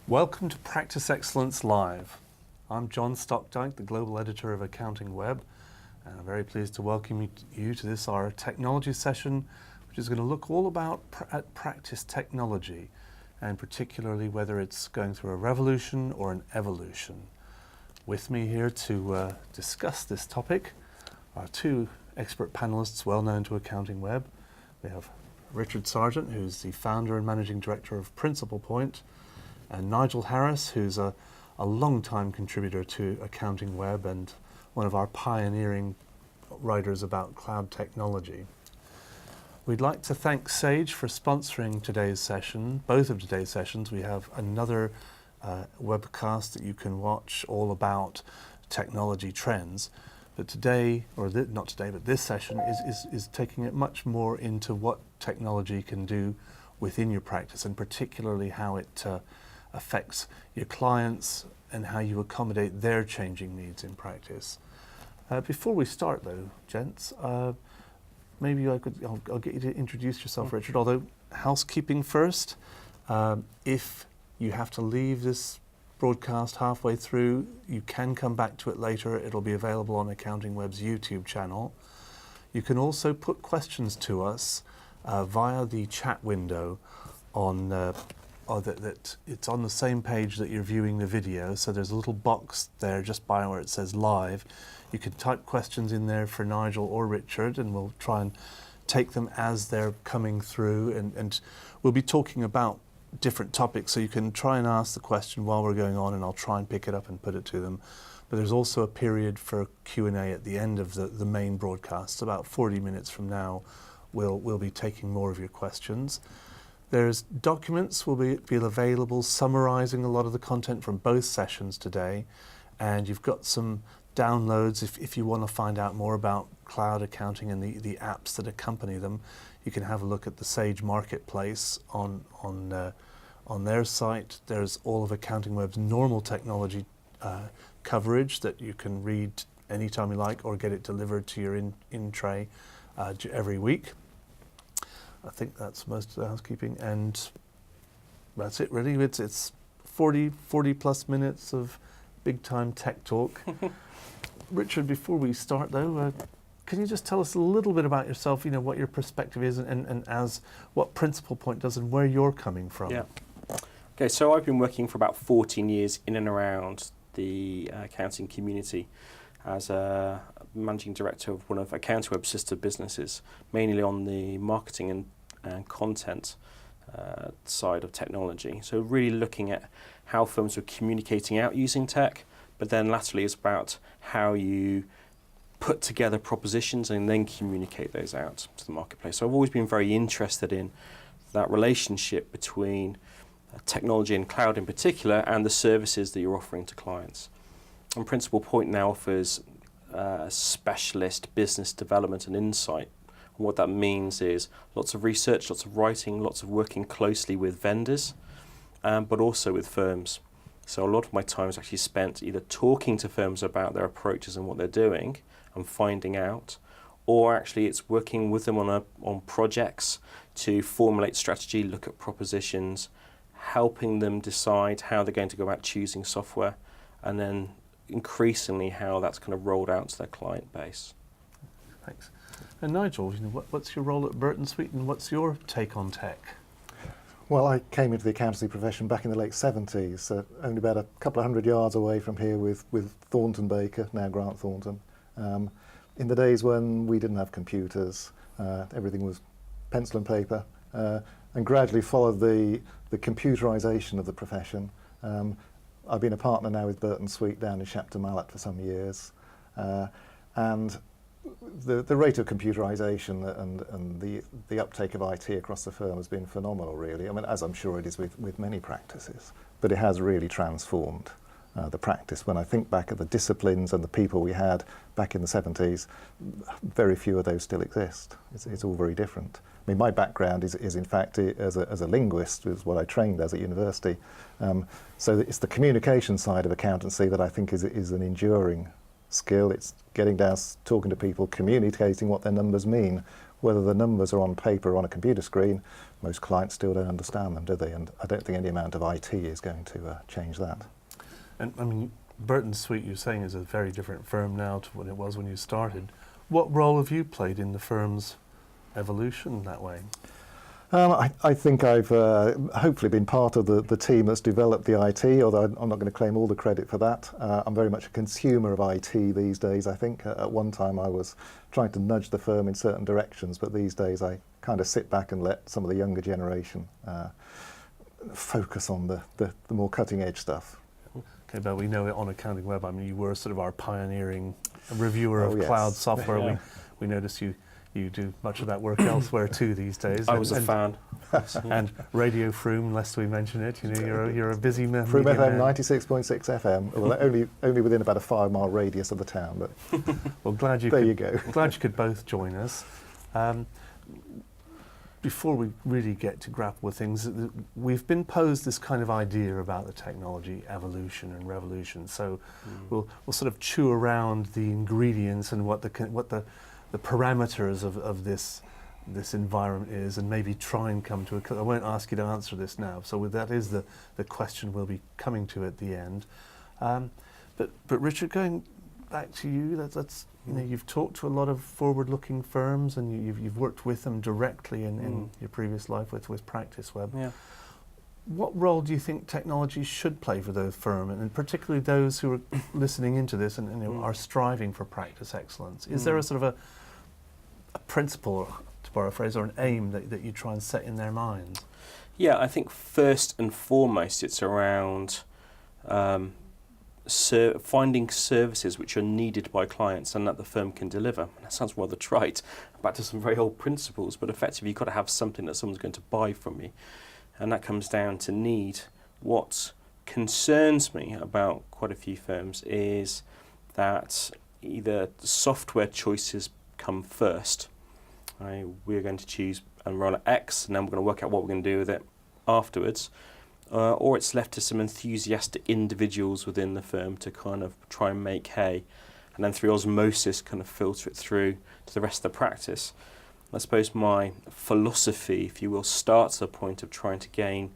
Welcome to Practice Excellence Live. I'm John Stokdyk, the Global Editor of AccountingWEB, and I'm very pleased to welcome you to this, our technology session, which is going to look all about at practice technology, and particularly whether it's going through a revolution or an evolution. With me here to discuss this topic are two expert panelists well known to AccountingWEB. We have Richard Sargent, who's the founder and managing director of Principal Point, and Nigel Harris, who's a long-time contributor to AccountingWEB and one of our pioneering writers about cloud technology. We'd like to thank Sage for sponsoring today's session, both of today's sessions. We have another webcast that you can watch all about technology trends. But today, or not today, but this session is taking it much more into what technology can do within your practice, and particularly how it affects your clients and how you accommodate their changing needs in practice. Before we start though, gents, maybe I'll get you to introduce yourself, Richard, although housekeeping first. If you have to leave this broadcast halfway through, you can come back to it later. It'll be available on AccountingWEB's YouTube channel. You can also put questions to us via the chat window on it's on the same page that you're viewing the video, so there's a little box there just by where it says live. You can type questions in there for Nigel or Richard, and we'll try and take them as they're coming through, and we'll be talking about different topics, so you can try and ask the question while we're going on, and I'll try and pick it up and put it to them. But there's also a period for Q&A at the end of the main broadcast. About 40 minutes from now, we'll be taking more of your questions. There's documents will be available summarizing a lot of the content from both sessions today, and you've got some downloads if you want to find out more about cloud accounting and the apps that accompany them. You can have a look at the Sage Marketplace on their site. There's all of AccountingWEB's normal technology coverage that you can read anytime you like, or get it delivered to your in tray every week. I think that's most of the housekeeping, and that's it really. It's 40 plus minutes of big time tech talk. Richard, before we start though, can you just tell us a little bit about yourself, what your perspective is, and as what Principal Point does and where you're coming from? Yeah. Okay, so I've been working for about 14 years in and around the accounting community as a managing director of one of AccountingWEB's sister businesses, mainly on the marketing and content side of technology. So really looking at how firms are communicating out using tech, but then latterly it's about how you put together propositions and then communicate those out to the marketplace. So I've always been very interested in that relationship between technology and cloud in particular and the services that you're offering to clients. And Principal Point now offers specialist business development and insight. And what that means is lots of research, lots of writing, lots of working closely with vendors, but also with firms. So a lot of my time is actually spent either talking to firms about their approaches and what they're doing and finding out, or actually it's working with them on projects to formulate strategy, look at propositions, helping them decide how they're going to go about choosing software, and then increasingly how that's kind of rolled out to their client base. Thanks. And Nigel, what's your role at Burton Sweet, and what's your take on tech? Well, I came into the accountancy profession back in the late 70s, only about a couple of hundred yards away from here with Thornton Baker, now Grant Thornton. In the days when we didn't have computers, everything was pencil and paper, and gradually followed the computerization of the profession. I've been a partner now with Burton Sweet down in Shapton Mallet for some years, and the rate of computerization and the uptake of IT across the firm has been phenomenal, really. I mean, as I'm sure it is with many practices, but it has really transformed the practice. When I think back at the disciplines and the people we had back in the 70s, very few of those still exist. It's all very different. I mean, my background is in fact as a linguist, is what I trained as at university. So it's the communication side of accountancy that I think is an enduring skill. It's getting down, talking to people, communicating what their numbers mean, whether the numbers are on paper or on a computer screen, most clients still don't understand them, do they? And I don't think any amount of IT is going to change that. And I mean, Burton Sweet, you're saying, is a very different firm now to what it was when you started. What role have you played in the firm's evolution that way? I think I've hopefully been part of the team that's developed the IT, although I'm not going to claim all the credit for that. I'm very much a consumer of IT these days, I think. At one time I was trying to nudge the firm in certain directions, but these days I kind of sit back and let some of the younger generation focus on the more cutting edge stuff. Okay, but we know it on AccountingWEB. I mean, you were sort of our pioneering reviewer of yes. cloud software. Yeah. We noticed you do much of that work elsewhere too these days. I was a fan. And Radio Froome, lest we mention it, you know, you're a busy man. Froome FM 96.6 FM, well, only within about a 5-mile radius of the town. But well, glad you. There could, you go. Glad you could both join us. Before we really get to grapple with things, we've been posed this kind of idea about the technology evolution and revolution. So we'll sort of chew around the ingredients and what the parameters of this environment is, and maybe try and come to a. I won't ask you to answer this now. So that is the question we'll be coming to at the end. But Richard, going back to you, that's you know, you've talked to a lot of forward-looking firms, and you've worked with them directly in your previous life with PracticeWeb. Yeah. What role do you think technology should play for those firms, and particularly those who are listening into this and you know, are striving for practice excellence? Is there a sort of a principle, to borrow a phrase, or an aim that you try and set in their minds? Yeah, I think first and foremost it's around finding services which are needed by clients and that the firm can deliver. That sounds rather trite, back to some very old principles, but effectively you've got to have something that someone's going to buy from you. And that comes down to need. What concerns me about quite a few firms is that either the software choices come first. We're going to choose and roll at X, and then we're going to work out what we're going to do with it afterwards. Or it's left to some enthusiastic individuals within the firm to kind of try and make hay, and then through osmosis kind of filter it through to the rest of the practice. I suppose my philosophy, if you will, starts at the point of trying to gain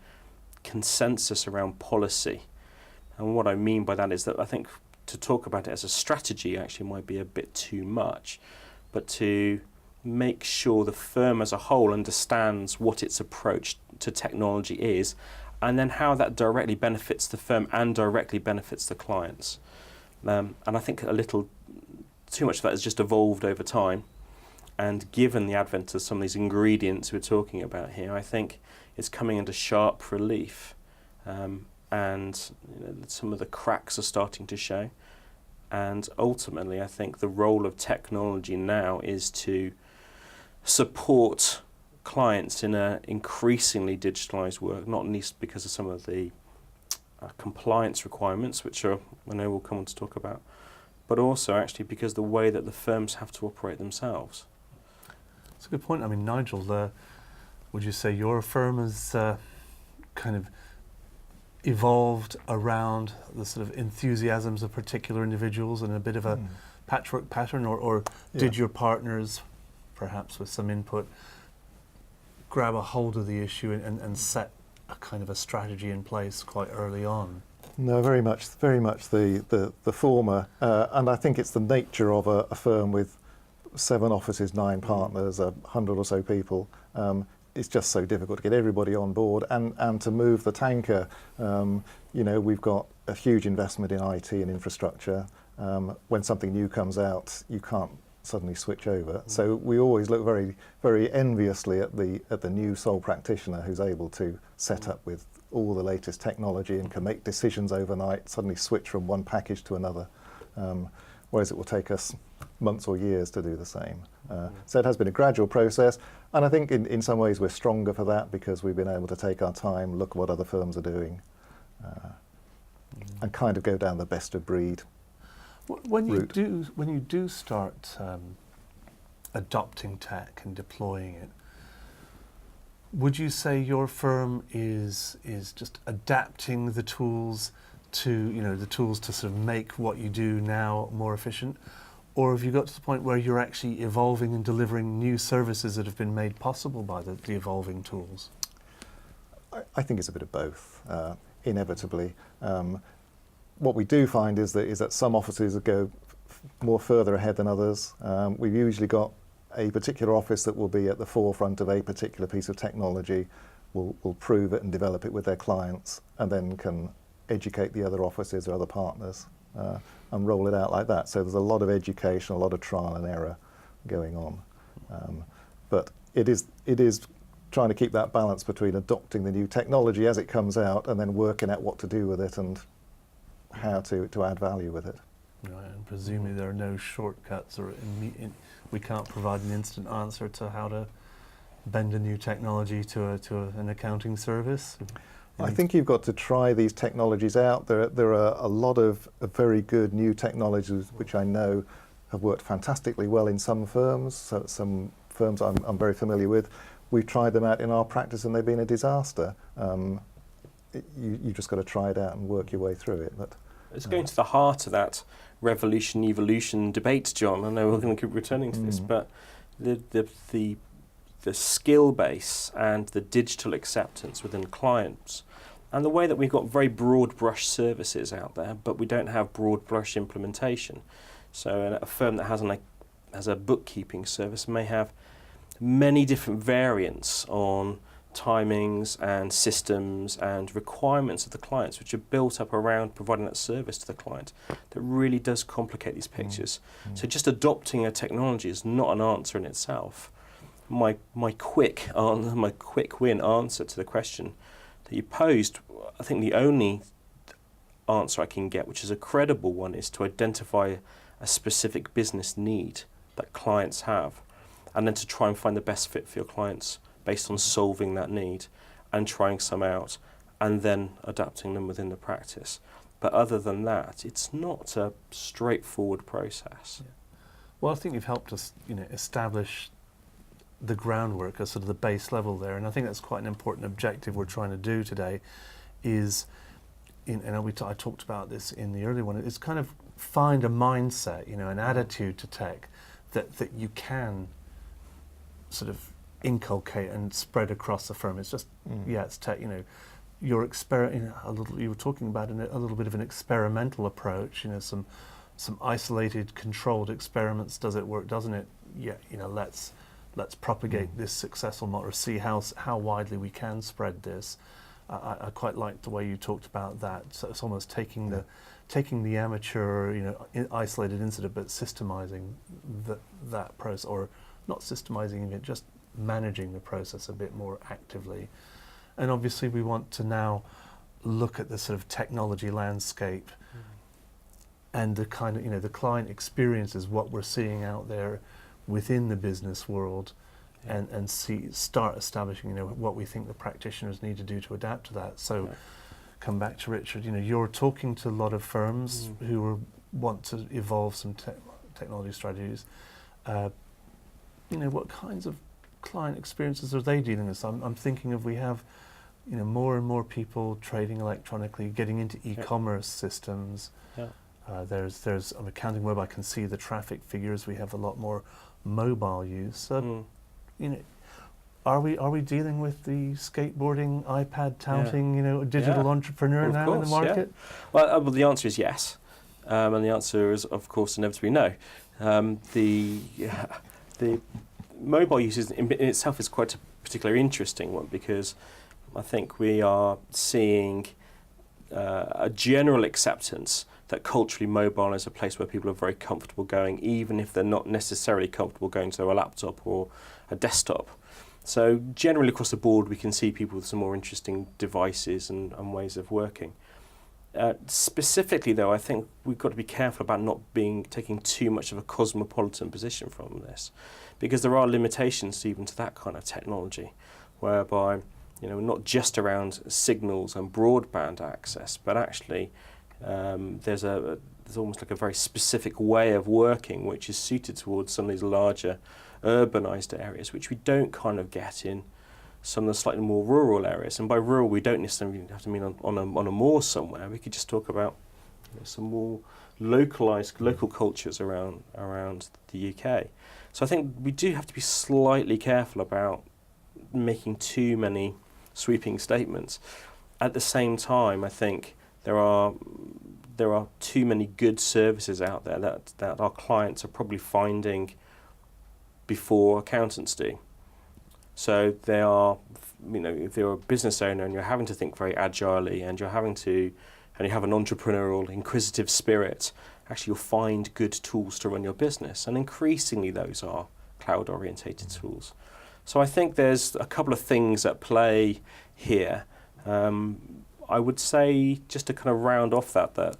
consensus around policy. And what I mean by that is that I think to talk about it as a strategy actually might be a bit too much, but to make sure the firm as a whole understands what its approach to technology is, and then how that directly benefits the firm and directly benefits the clients. And I think a little too much of that has just evolved over time. And given the advent of some of these ingredients we're talking about here, I think it's coming into sharp relief. And you know, some of the cracks are starting to show. And ultimately, I think the role of technology now is to support clients in an increasingly digitalised work, not least because of some of the compliance requirements, which I know we'll come on to talk about, but also actually because the way that the firms have to operate themselves. That's a good point. I mean, Nigel, would you say your firm has kind of evolved around the sort of enthusiasms of particular individuals and a bit of a patchwork pattern, or did your partners, perhaps with some input, grab a hold of the issue and set a kind of a strategy in place quite early on? No, very much the former, and I think it's the nature of a firm with 7 offices, 9 partners, 100 or so people. It's just so difficult to get everybody on board and to move the tanker. You know, we've got a huge investment in IT and infrastructure. When something new comes out, you can't suddenly switch over. So we always look very, very enviously at the new sole practitioner who's able to set up with all the latest technology and can make decisions overnight, suddenly switch from one package to another, whereas it will take us months or years to do the same. So it has been a gradual process, and I think in some ways we're stronger for that because we've been able to take our time, look at what other firms are doing, and kind of go down the best of breed When route. you do start adopting tech and deploying it, would you say your firm is just adapting the tools to, you know, the tools to sort of make what you do now more efficient, Or have you got to the point where you're actually evolving and delivering new services that have been made possible by the evolving tools? I think it's a bit of both, inevitably. What we do find is that some offices go more further ahead than others. We've usually got a particular office that will be at the forefront of a particular piece of technology, will prove it and develop it with their clients, and then can educate the other offices or other partners and roll it out like that. So there's a lot of education, a lot of trial and error going on. But it is trying to keep that balance between adopting the new technology as it comes out and then working out what to do with it and how to add value with it. Right, and presumably there are no shortcuts, or we can't provide an instant answer to how to bend a new technology to an accounting service. I think you've got to try these technologies out. There are a lot of very good new technologies which I know have worked fantastically well in some firms. So some firms I'm very familiar with, we've tried them out in our practice and they've been a disaster. You just got to try it out and work your way through it. But it's going to the heart of that revolution evolution debate, John. I know we're going to keep returning to this, but the skill base and the digital acceptance within clients, and the way that we've got very broad brush services out there, but we don't have broad brush implementation. So a firm that has a bookkeeping service may have many different variants on timings and systems and requirements of the clients, which are built up around providing that service to the client, that really does complicate these pictures. So just adopting a technology is not an answer in itself. My quick win answer to the question that you posed, I think the only answer I can get, which is a credible one, is to identify a specific business need that clients have, and then to try and find the best fit for your clients based on solving that need and trying some out and then adapting them within the practice. But other than that, it's not a straightforward process. Yeah. Well, I think you've helped us, establish the groundwork as sort of the base level there, and I think that's quite an important objective we're trying to do today. Is, I talked about this in the early one. It's kind of find a mindset, an attitude to tech that you can sort of inculcate and spread across the firm. It's just it's tech. You were talking about a little bit of an experimental approach. Some isolated, controlled experiments. Does it work? Doesn't it? Yeah. Let's propagate this successful model, or see how widely we can spread this. I quite liked the way you talked about that. So it's almost taking the amateur, isolated incident, but systemizing that process, or not systemizing it, just managing the process a bit more actively. And obviously we want to now look at the sort of technology landscape and the kind of, the client experiences, what we're seeing out there within the business world, and start establishing, what we think the practitioners need to do to adapt to that. So come back to Richard, you're talking to a lot of firms who want to evolve some technology strategies. What kinds of client experiences are they dealing with? I'm thinking of, we have more and more people trading electronically, getting into e-commerce systems. There's AccountingWEB. I can see the traffic figures. We have a lot more mobile use. Are we dealing with the skateboarding, iPad touting, digital entrepreneur now in the market? Yeah. Well, the answer is yes, and the answer is, of course, inevitably no. The mobile use in itself is quite a particularly interesting one, because I think we are seeing a general acceptance that culturally mobile is a place where people are very comfortable going, even if they're not necessarily comfortable going to a laptop or a desktop. So generally across the board, we can see people with some more interesting devices and ways of working. Specifically, though, I think we've got to be careful about not taking too much of a cosmopolitan position from this, because there are limitations even to that kind of technology, whereby not just around signals and broadband access, but actually there's almost like a very specific way of working which is suited towards some of these larger urbanized areas, which we don't kind of get in some of the slightly more rural areas. And by rural, we don't necessarily have to mean on a moor somewhere. We could just talk about some more local cultures around the UK. So I think we do have to be slightly careful about making too many sweeping statements. At the same time, I think there are too many good services out there that our clients are probably finding before accountants do. So they are, if you're a business owner and you're having to think very agilely and you have an entrepreneurial, inquisitive spirit, actually you'll find good tools to run your business. And increasingly those are cloud-orientated tools. So I think there's a couple of things at play here. I would say, just to kind of round off that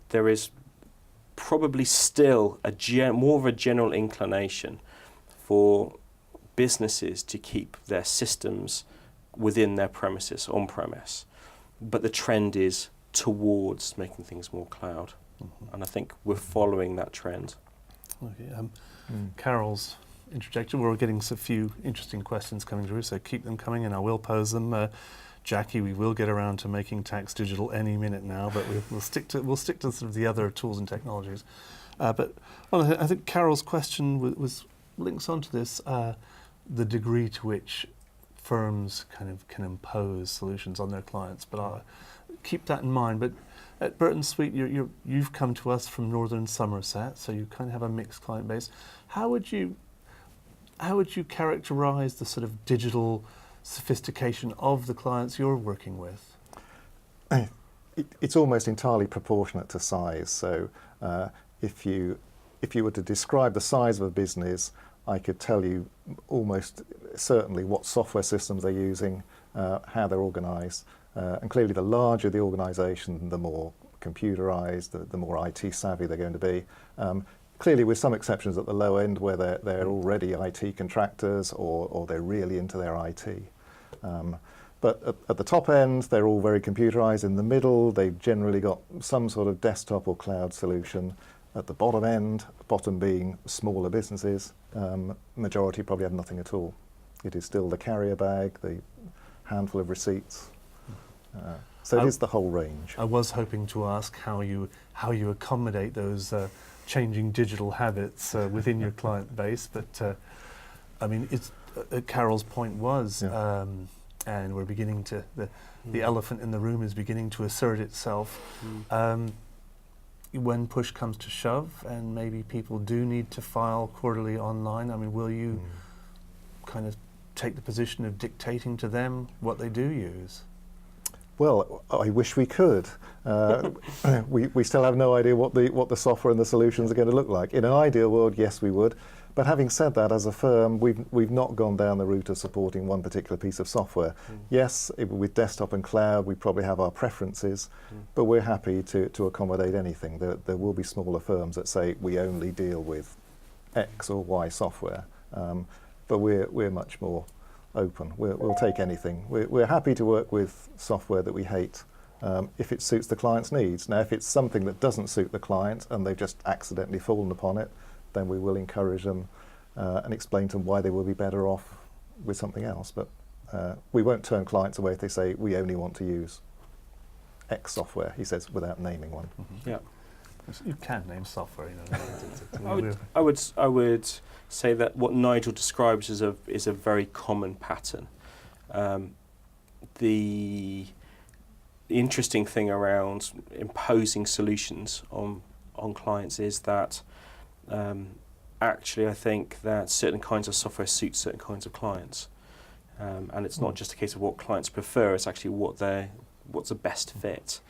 there is probably still more of a general inclination for businesses to keep their systems within their premises, on-premise. But the trend is towards making things more cloud. Mm-hmm. And I think we're following that trend. Okay, Carol's interjected. We're getting a few interesting questions coming through, so keep them coming and I will pose them. Jackie, we will get around to making tax digital any minute now, but we'll stick to sort of the other tools and technologies. But I think Carol's question was links onto this, the degree to which firms kind of can impose solutions on their clients. But I'll keep that in mind. But at Burton Sweet, you've come to us from Northern Somerset, so you kind of have a mixed client base. How would you characterise the sort of digital sophistication of the clients you're working with? It's almost entirely proportionate to size. So if you were to describe the size of a business, I could tell you almost certainly what software systems they're using, how they're organised, and clearly the larger the organisation, the more computerised, the more IT savvy they're going to be. Clearly with some exceptions at the low end where they're already IT contractors or they're really into their IT. But at the top end, they're all very computerised. In the middle, they've generally got some sort of desktop or cloud solution. At the bottom end, bottom being smaller businesses, majority probably have nothing at all. It is still the carrier bag, the handful of receipts. So it is the whole range. I was hoping to ask how you accommodate those changing digital habits within your client base, but I mean, it's Carol's point was, and we're beginning to the elephant in the room is beginning to assert itself. When push comes to shove, and maybe people do need to file quarterly online, I mean, will you kind of take the position of dictating to them what they do use? Well, I wish we could. We still have no idea what the software and the solutions are going to look like. In an ideal world, yes, we would. But having said that, as a firm, we've not gone down the route of supporting one particular piece of software. Yes, with desktop and cloud, we probably have our preferences, but we're happy to accommodate anything. There will be smaller firms that say we only deal with X or Y software, but we're much more open. We'll take anything. We're happy to work with software that we hate if it suits the client's needs. Now, if it's something that doesn't suit the client and they've just accidentally fallen upon it, then we will encourage them and explain to them why they will be better off with something else. But we won't turn clients away if they say we only want to use X software, he says, without naming one. Mm-hmm. Yeah. You can name software, you know. I would say that what Nigel describes is a very common pattern. The interesting thing around imposing solutions on clients is that actually I think that certain kinds of software suit certain kinds of clients, and it's not just a case of what clients prefer. It's actually what's the best fit.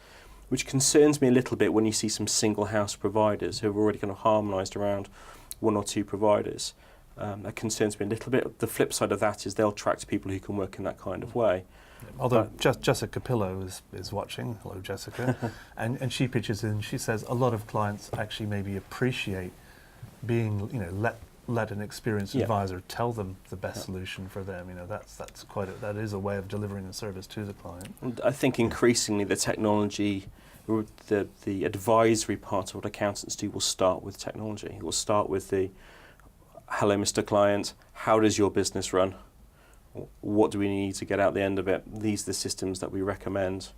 Which concerns me a little bit when you see some single house providers who have already kind of harmonised around one or two providers. That concerns me a little bit. The flip side of that is they'll attract people who can work in that kind of way. Although Jessica Pillow is watching, hello Jessica, and she pitches in, she says a lot of clients actually maybe appreciate being, let an experienced advisor tell them the best solution for them. That is a way of delivering a service to the client. And I think increasingly the technology, the advisory part of what accountants do will start with technology. It will start with the, hello Mr. Client, how does your business run? What do we need to get out the end of it? These are the systems that we recommend.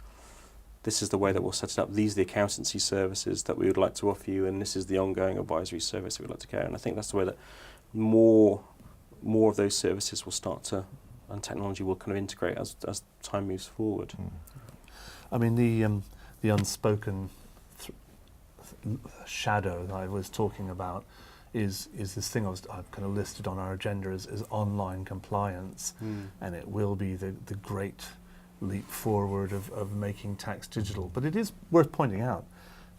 this is the way that we'll set it up, these are the accountancy services that we would like to offer you, and this is the ongoing advisory service that we'd like to carry. And I think that's the way that more of those services will start to, and technology will kind of integrate as time moves forward. I mean, the unspoken shadow that I was talking about is this thing I've kind of listed on our agenda as online compliance, and it will be the great leap forward of making tax digital. But it is worth pointing out,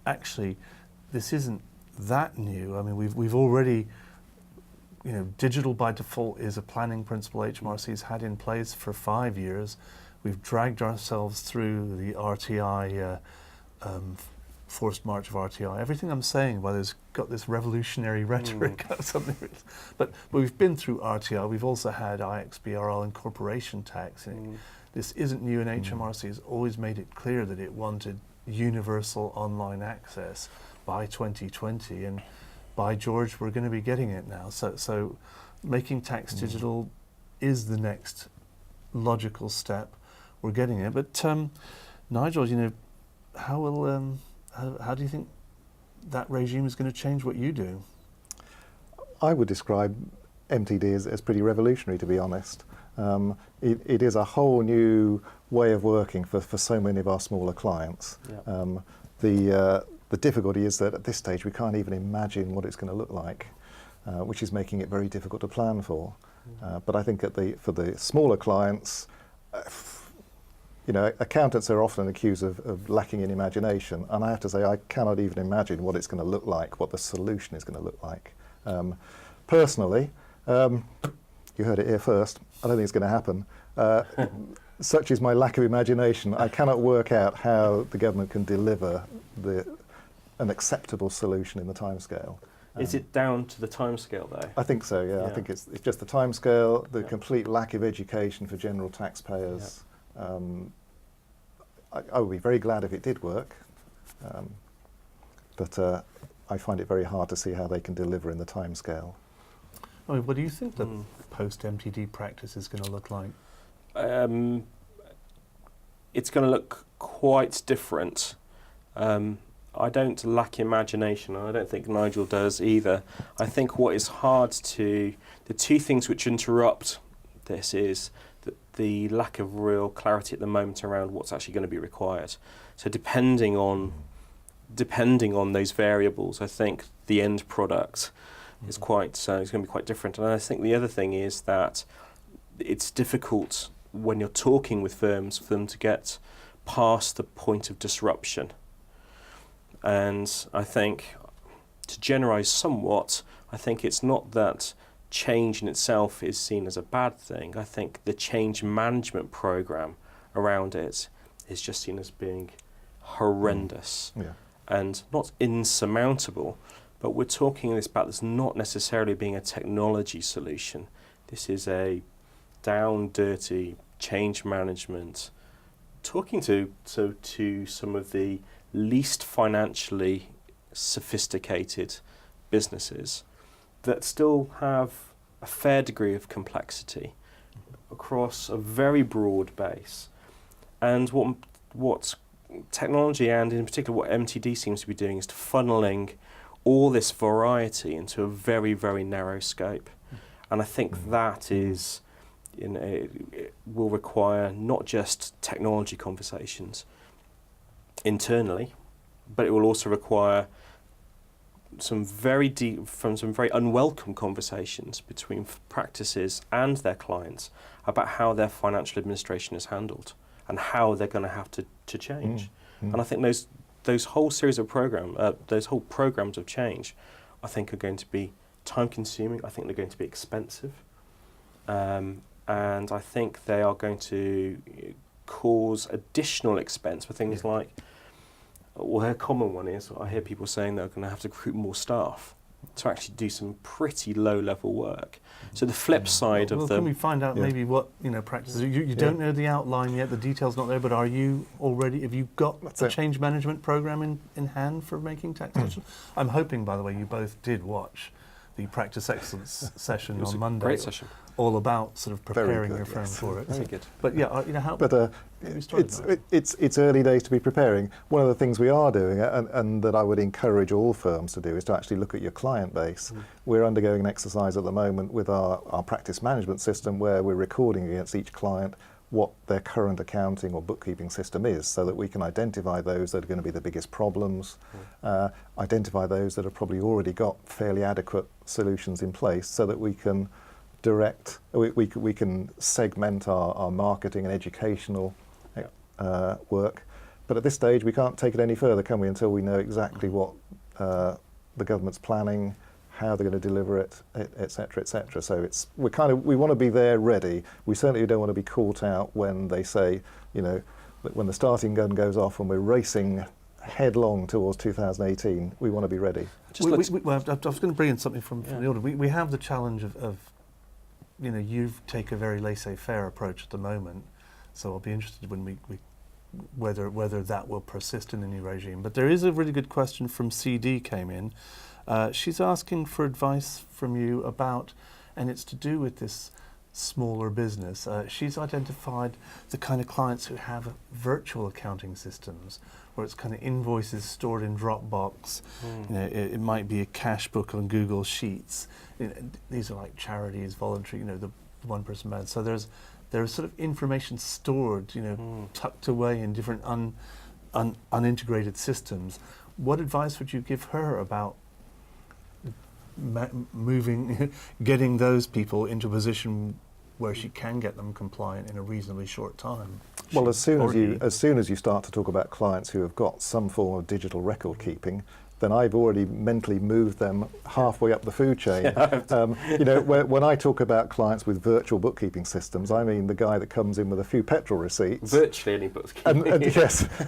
actually, this isn't that new. I mean, we've already, digital by default is a planning principle HMRC's had in place for 5 years. We've dragged ourselves through the RTI, forced march of RTI. Everything I'm saying, well, has got this revolutionary rhetoric or something. But we've been through RTI. We've also had IXBRL and corporation tax. This isn't new, and HMRC has always made it clear that it wanted universal online access by 2020, and by George, we're going to be getting it now. So making tax digital is the next logical step. We're getting it. But Nigel, how do you think that regime is going to change what you do? I would describe MTD as pretty revolutionary, to be honest. It is a whole new way of working for so many of our smaller clients. Yeah. The difficulty is that at this stage we can't even imagine what it's going to look like, which is making it very difficult to plan for. But I think for the smaller clients, accountants are often accused of lacking in imagination, and I have to say I cannot even imagine what it's going to look like, what the solution is going to look like. Personally, you heard it here first, I don't think it's going to happen. Such is my lack of imagination. I cannot work out how the government can deliver an acceptable solution in the timescale. Is it down to the timescale, though? I think so, yeah. I think it's just the timescale, the complete lack of education for general taxpayers. I would be very glad if it did work, but I find it very hard to see how they can deliver in the timescale. I mean, what do you think the post-MTD practice is going to look like? It's going to look quite different. I don't lack imagination, and I don't think Nigel does either. I think what is hard the two things which interrupt this is the lack of real clarity at the moment around what's actually going to be required. So depending on those variables, I think the end product is it's going to be quite different. And I think the other thing is that it's difficult when you're talking with firms for them to get past the point of disruption. And I think, to generalise somewhat, I think it's not that change in itself is seen as a bad thing. I think the change management programme around it is just seen as being horrendous and not insurmountable. But we're talking about this not necessarily being a technology solution. This is a down, dirty change management, talking to some of the least financially sophisticated businesses that still have a fair degree of complexity across a very broad base. And what technology, and in particular what MTD seems to be doing, is to funneling all this variety into a very, very narrow scope. And I think that is, it will require not just technology conversations internally, but it will also require some very unwelcome conversations between practices and their clients about how their financial administration is handled and how they're going to have to change. And I think those whole series of those whole programs of change, I think are going to be time consuming. I think they're going to be expensive, and I think they are going to cause additional expense for things like, well, a common one is I hear people saying they're going to have to recruit more staff to actually do some pretty low-level work. So the flip side of can we find out maybe what practices? You don't know the outline yet, the detail's not there, but have you got a change management program in hand for making tax digital? I'm hoping, by the way, you both did watch the practice excellence session It was on a Monday. great session. All about sort of Very preparing good, your firm yes. for it. Very good. But yeah, how But we started, Nigel? it's early days to be preparing. One of the things we are doing, and that I would encourage all firms to do, is to actually look at your client base. We're undergoing an exercise at the moment with our practice management system where we're recording against each client what their current accounting or bookkeeping system is, so that we can identify those that are going to be the biggest problems, identify those that have probably already got fairly adequate solutions in place, so that we can direct, we can segment our marketing and educational work. But at this stage, we can't take it any further, can we, until we know exactly what the government's planning, how they're going to deliver it, et cetera, et cetera. So we want to be there ready. We certainly don't want to be caught out when they say, you know, that when the starting gun goes off and we're racing headlong towards 2018, we want to be ready. Well, I was going to bring in something from the order. We have the challenge of, you know, you've taken a very laissez-faire approach at the moment, so I'll be interested when whether that will persist in the new regime. But there is a really good question from CD came in. She's asking for advice from you about, and it's to do with this smaller business. She's identified the kind of clients who have virtual accounting systems, where it's kind of invoices stored in Dropbox. You know, it might be a cash book on Google Sheets. You know, these are like charities, voluntary. You know, the one-person band. So there's sort of information stored, you know, tucked away in different unintegrated systems. What advice would you give her about getting those people into a position where she can get them compliant in a reasonably short time? Well, as soon as you start to talk about clients who have got some form of digital record keeping, then I've already mentally moved them halfway up the food chain. You know, when I talk about clients with virtual bookkeeping systems, I mean the guy that comes in with a few petrol receipts. Virtually any bookkeeping.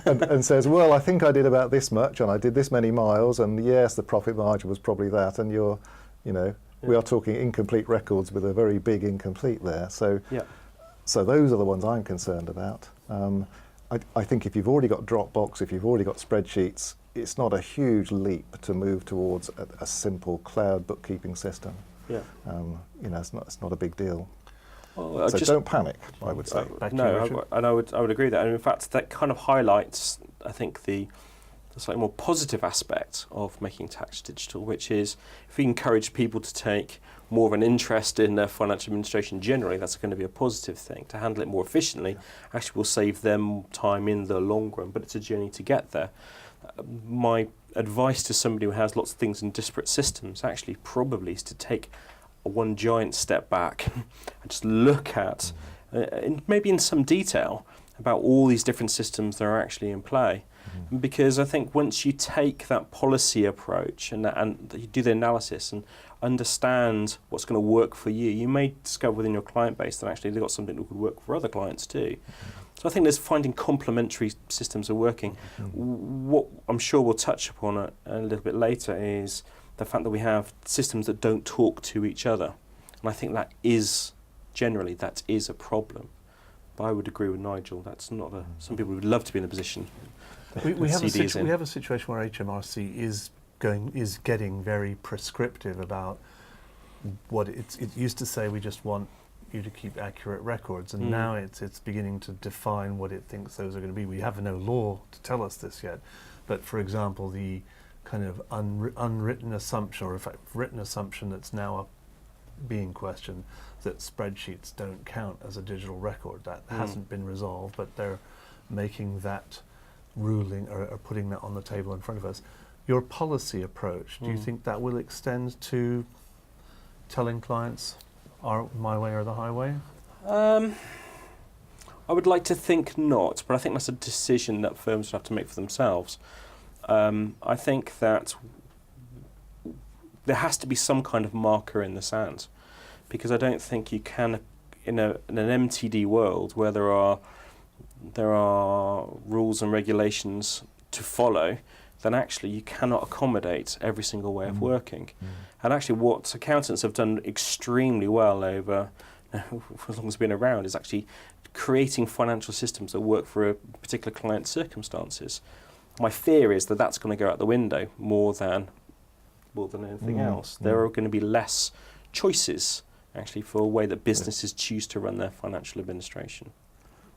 and says, well, I think I did about this much, and I did this many miles, and yes, the profit margin was probably that, and we are talking incomplete records with a very big incomplete there. So, so those are the ones I'm concerned about. I think if you've already got Dropbox, if you've already got spreadsheets, it's not a huge leap to move towards a simple cloud bookkeeping system. You know, it's not a big deal. Well, so don't panic, I would say. I would agree with that. And in fact, that kind of highlights, I think, the slightly more positive aspect of making tax digital, which is if we encourage people to take more of an interest in their financial administration generally, that's going to be a positive thing. To handle it more efficiently actually will save them time in the long run, but it's a journey to get there. My advice to somebody who has lots of things in disparate systems actually probably is to take one giant step back and just look at, maybe in some detail, about all these different systems that are actually in play. Because I think once you take that policy approach and you do the analysis and understand what's going to work for you, you may discover within your client base that actually they've got something that could work for other clients too. So I think there's finding complementary systems are working. What I'm sure we'll touch upon a little bit later is the fact that we have systems that don't talk to each other. And I think that is a problem. But I would agree with Nigel, that's not some people would love to be in a position. We have a situation where HMRC is getting very prescriptive about what it used to say. We just want you to keep accurate records, and now it's beginning to define what it thinks those are going to be. We have no law to tell us this yet, but for example, the kind of unwritten assumption, or in fact written assumption that's now being questioned, that spreadsheets don't count as a digital record. That hasn't been resolved, but they're making that ruling or putting that on the table in front of us. Your policy approach, do you think that will extend to telling clients my way or the highway? I would like to think not, but I think that's a decision that firms would have to make for themselves. I think that there has to be some kind of marker in the sand, because I don't think you can, in an MTD world where there are rules and regulations to follow, then actually you cannot accommodate every single way of working. And actually what accountants have done extremely well over, for as long as it's been around, is actually creating financial systems that work for a particular client's circumstances. My fear is that that's going to go out the window more than more than anything else. There are going to be less choices, actually, for a way that businesses choose to run their financial administration.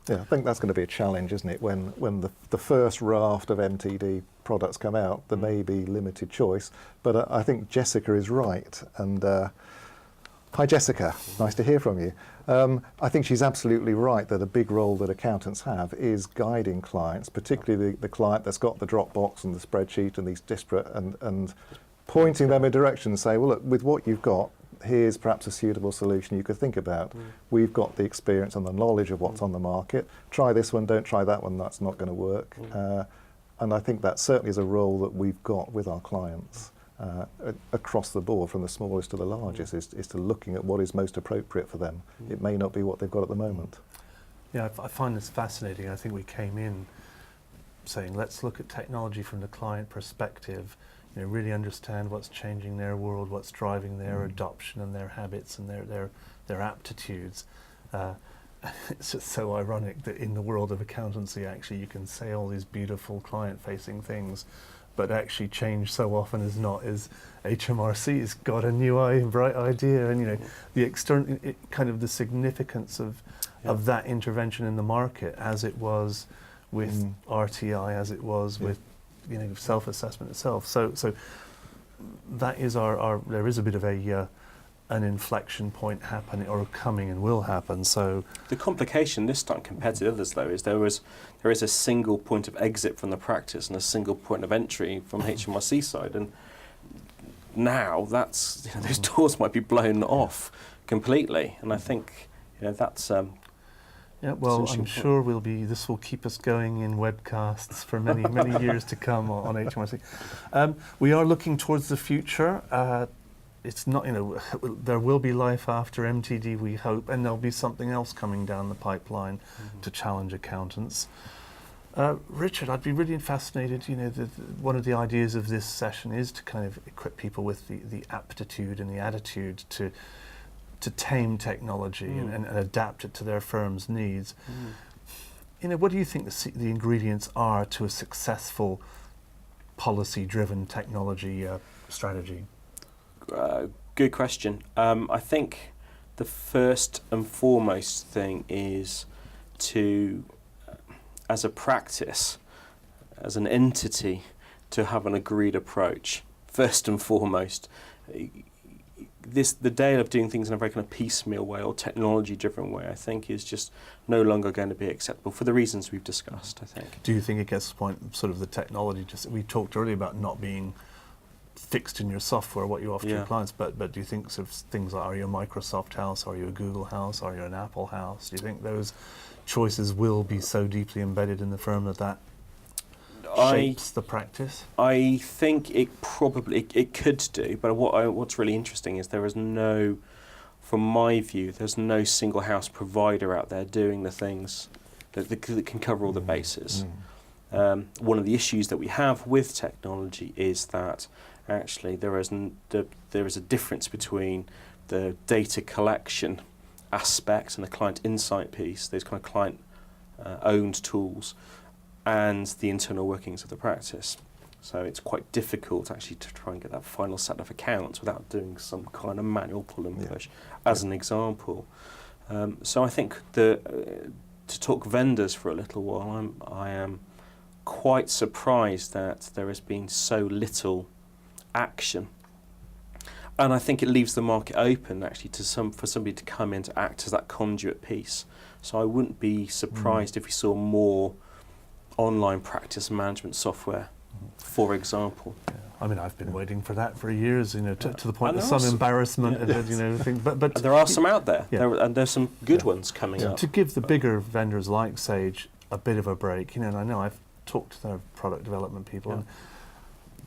Yeah, I think that's going to be a challenge, isn't it? When the first raft of MTD products come out, there may be limited choice. But I think Jessica is right. And hi, Jessica. Nice to hear from you. I think she's absolutely right that a big role that accountants have is guiding clients, particularly the client that's got the Dropbox and the spreadsheet and these disparate, and pointing them in a direction and say, well, look, with what you've got, here's perhaps a suitable solution you could think about. We've got the experience and the knowledge of what's on the market. Try this one, don't try that one, that's not going to work. And I think that certainly is a role that we've got with our clients across the board, from the smallest to the largest, is to looking at what is most appropriate for them. It may not be what they've got at the moment. Yeah, I find this fascinating. I think we came in saying, let's look at technology from the client perspective, really understand what's changing their world, what's driving their adoption and their habits and their aptitudes. It's just so ironic that in the world of accountancy, actually, you can say all these beautiful client-facing things, but actually change so often as not. Is HMRC's got a new bright idea, and the external kind of the significance of that intervention in the market, as it was with RTI, as it was with self-assessment itself. So that is there is a bit of an inflection point happening, or coming, and will happen. So the complication this time compared to the others, though, is there is a single point of exit from the practice and a single point of entry from HMRC side, and now that's those doors might be blown off completely, and I think that's. Yeah, well, I'm sure this will keep us going in webcasts for many, many years to come on HMRC. We are looking towards the future. It's not, there will be life after MTD, we hope, and there'll be something else coming down the pipeline to challenge accountants. Richard, I'd be really fascinated, one of the ideas of this session is to kind of equip people with the aptitude and the attitude to tame technology and adapt it to their firm's needs. What do you think the ingredients are to a successful policy-driven technology strategy? Good question. I think the first and foremost thing is to, as a practice, as an entity, to have an agreed approach. First and foremost, the day of doing things in a very kind of piecemeal way or technology-driven way, I think, is just no longer going to be acceptable for the reasons we've discussed, I think. Do you think it gets to the point, sort of the technology, we talked earlier about not being fixed in your software, what you offer to your clients, but do you think sort of things like, are you a Microsoft house, are you a Google house, are you an Apple house? Do you think those choices will be so deeply embedded in the firm that shapes the practice? I think it could do, but what's really interesting is from my view, there's no single house provider out there doing the things that can cover all the bases. One of the issues that we have with technology is that actually there is a difference between the data collection aspect and the client insight piece, those kind of client owned tools, and the internal workings of the practice. So it's quite difficult actually to try and get that final set of accounts without doing some kind of manual pull and push, as an example. So I think to talk vendors for a little while, I am quite surprised that there has been so little action. And I think it leaves the market open actually for somebody to come in to act as that conduit piece. So I wouldn't be surprised if we saw more online practice management software, for example. Yeah. I mean, I've been waiting for that for years, to the point of some embarrassment, but there are some out there, and there's some good ones coming up. To give the bigger vendors like Sage a bit of a break, and I know I've talked to their product development people, and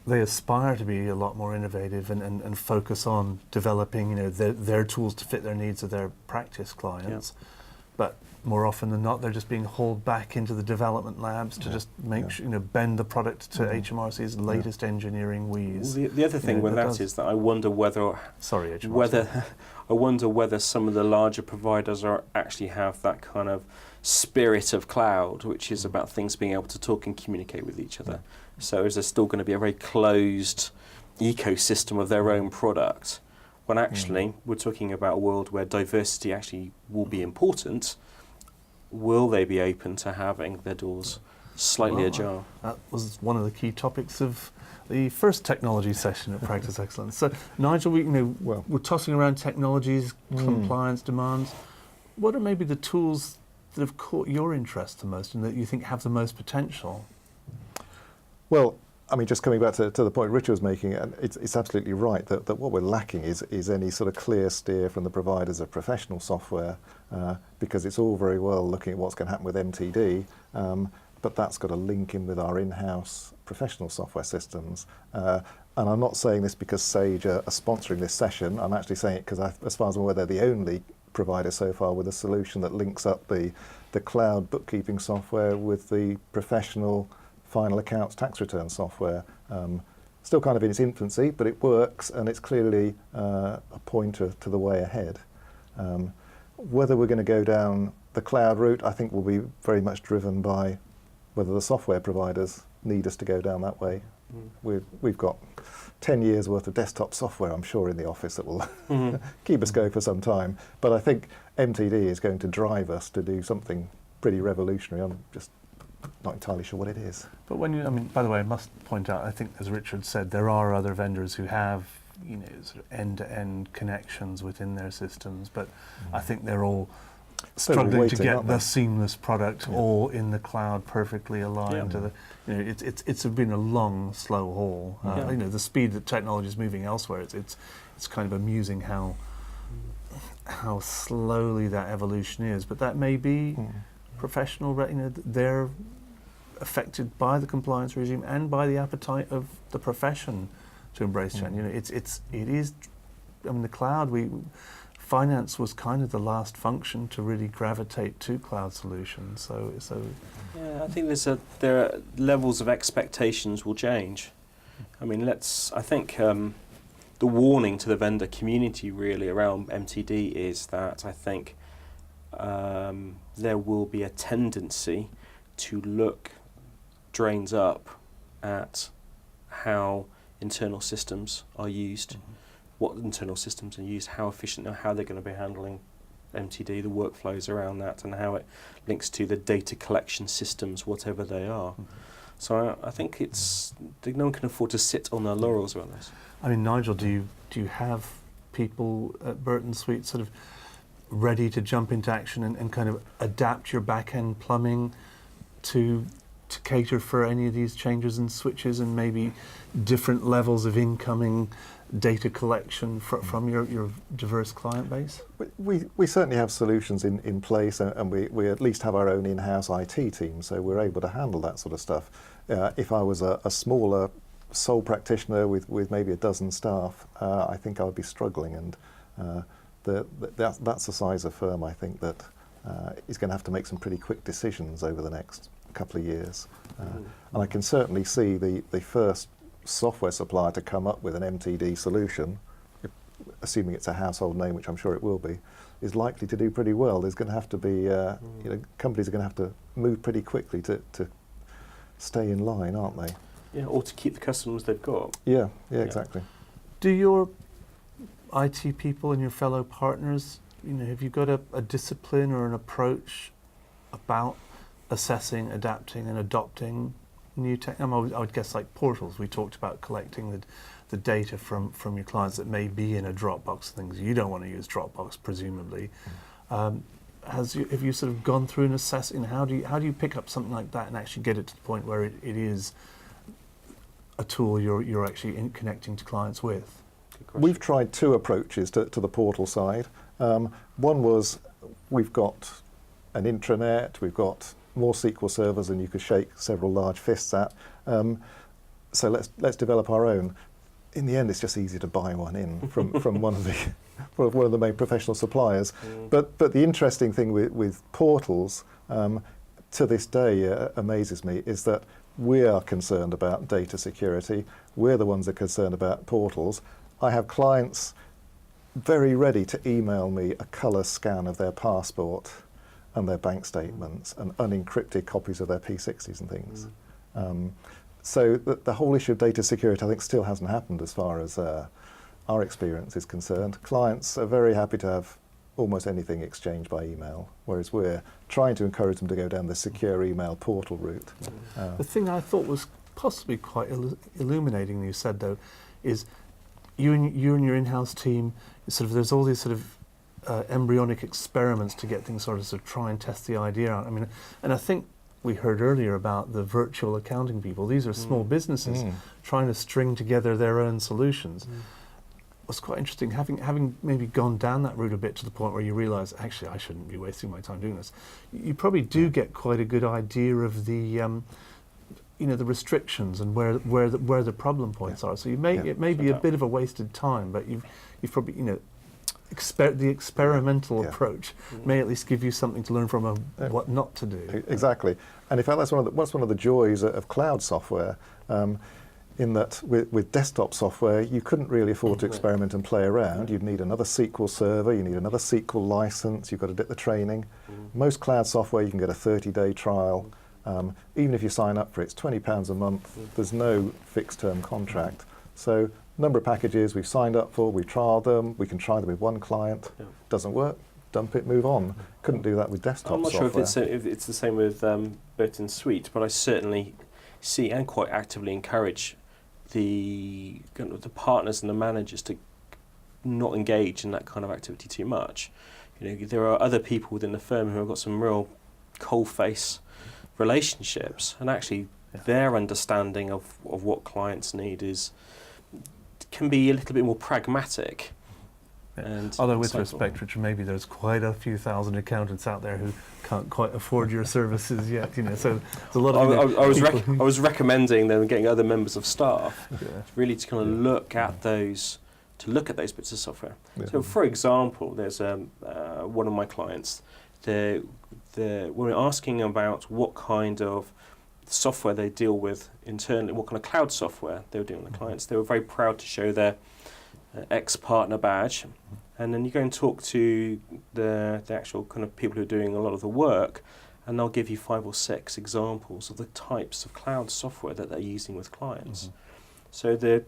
they aspire to be a lot more innovative and focus on developing, their tools to fit their needs of their practice clients. But more often than not, they're just being hauled back into the development labs to just make sure, bend the product to HMRC's latest engineering wheeze. Well, the other thing with that is that I wonder whether some of the larger providers actually have that kind of spirit of cloud, which is about things being able to talk and communicate with each other. So is there still going to be a very closed ecosystem of their own product, when actually we're talking about a world where diversity actually will be important. Will they be open to having their doors slightly ajar? That was one of the key topics of the first technology session at Practice Excellence. So, Nigel, we're tossing around technologies, compliance demands. What are maybe the tools that have caught your interest the most and that you think have the most potential? Well, I mean, just coming back to the point Richard was making, it's absolutely right that what we're lacking is any sort of clear steer from the providers of professional software, because it's all very well looking at what's going to happen with MTD, but that's got to link in with our in-house professional software systems. And I'm not saying this because Sage are sponsoring this session. I'm actually saying it because, as far as I'm aware, they're the only provider so far with a solution that links up the cloud bookkeeping software with the professional final accounts tax return software. Still kind of in its infancy, but it works, and it's clearly a pointer to the way ahead. Whether we're going to go down the cloud route, I think will be very much driven by whether the software providers need us to go down that way. We've got 10 years worth of desktop software, I'm sure, in the office that will keep us going for some time. But I think MTD is going to drive us to do something pretty revolutionary. I'm just not entirely sure what it is. But by the way, I must point out, I think, as Richard said, there are other vendors who have, sort of end-to-end connections within their systems, but I think they're all struggling to get the seamless product all in the cloud, perfectly aligned to the. It's been a long, slow haul. The speed that technology is moving elsewhere, it's kind of amusing how slowly that evolution is. But that may be professional. They're affected by the compliance regime and by the appetite of the profession to embrace change. It is. I mean, the cloud. Finance was kind of the last function to really gravitate to cloud solutions. So yeah, I think there are levels of expectations will change. I mean, I think the warning to the vendor community really around MTD is that I think there will be a tendency to look drains up at how internal systems are used. What internal systems are used, how efficient, how they're going to be handling MTD, the workflows around that, and how it links to the data collection systems, whatever they are. So I think no one can afford to sit on their laurels around this. I mean, Nigel, do you have people at Burton Sweet sort of ready to jump into action and kind of adapt your back-end plumbing to cater for any of these changes and switches and maybe different levels of incoming data collection from your diverse client base? We certainly have solutions in place, and we at least have our own in-house IT team, so we're able to handle that sort of stuff. If I was a smaller sole practitioner with maybe a dozen staff, I think I would be struggling, and that's the size of firm I think that is going to have to make some pretty quick decisions over the next couple of years. And I can certainly see the first software supplier to come up with an MTD solution, assuming it's a household name, which I'm sure it will be, is likely to do pretty well. There's going to have to be, companies are going to have to move pretty quickly to stay in line, aren't they? Yeah, or to keep the customers they've got. Yeah, exactly. Do your IT people and your fellow partners, have you got a discipline or an approach about assessing, adapting and adopting new tech? I would guess like portals. We talked about collecting the data from your clients that may be in a Dropbox, things you don't want to use Dropbox, presumably. Have you sort of gone through and assessed, how do you pick up something like that and actually get it to the point where it is a tool you're actually connecting to clients with? We've tried two approaches to the portal side. One was we've got an intranet, we've got more SQL servers than you could shake several large fists at. So let's develop our own. In the end, it's just easy to buy one in from one of the main professional suppliers. But the interesting thing with portals, to this day, amazes me, is that we are concerned about data security. We're the ones that are concerned about portals. I have clients very ready to email me a colour scan of their passport and their bank statements and unencrypted copies of their P60s and things. So the whole issue of data security, I think, still hasn't happened as far as our experience is concerned. Clients are very happy to have almost anything exchanged by email, whereas we're trying to encourage them to go down the secure email portal route. The thing I thought was possibly quite illuminating, you said though, is you and your in-house team, sort of, there's all these sort of embryonic experiments to get things sort of try and test the idea out. I mean, and I think we heard earlier about the virtual accounting people. These are small businesses trying to string together their own solutions. Was quite interesting, having maybe gone down that route a bit to the point where you realise, actually, I shouldn't be wasting my time doing this. You probably do get quite a good idea of the, the restrictions and where the problem points are. So it may be a bit of a wasted time, but you've probably, the experimental approach may at least give you something to learn from what not to do. Exactly, and in fact, that's one of the joys of cloud software. In that with desktop software, you couldn't really afford to experiment and play around. You'd need another SQL server, you need another SQL license, you've got to do the training. Most cloud software, you can get a 30-day trial. Even if you sign up for it, it's £20 a month. There's no fixed term contract. So number of packages we've signed up for, we've trialed them, we can try them with one client. Doesn't work, dump it, move on. Couldn't do that with desktop software. I'm not sure if it's the same with Burton Suite, but I certainly see and quite actively encourage the partners and the managers to not engage in that kind of activity too much. There are other people within the firm who have got some real coal-face relationships, and actually their understanding of what clients need can be a little bit more pragmatic. And although with respect, Richard, maybe there's quite a few thousand accountants out there who can't quite afford your services yet. So there's a lot of. I was recommending them getting other members of staff really to kind of look at those bits of software. So, for example, there's one of my clients. When we're asking about what kind of software they deal with internally, what kind of cloud software they were dealing with clients, they were very proud to show their ex-partner badge, and then you go and talk to the actual kind of people who are doing a lot of the work, and they'll give you 5 or 6 examples of the types of cloud software that they're using with clients. So the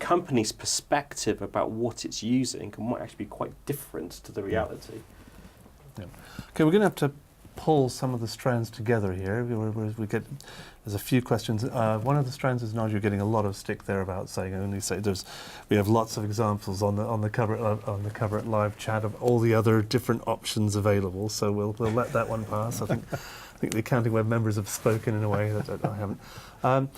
company's perspective about what it's using might actually be quite different to the reality. Okay, we're going to have to pull some of the strands together here. There's a few questions. One of the strands is, Nigel, you're getting a lot of stick there about saying we have lots of examples on the cover at live chat of all the other different options available. So we'll let that one pass. I think the AccountingWEB members have spoken in a way that I haven't.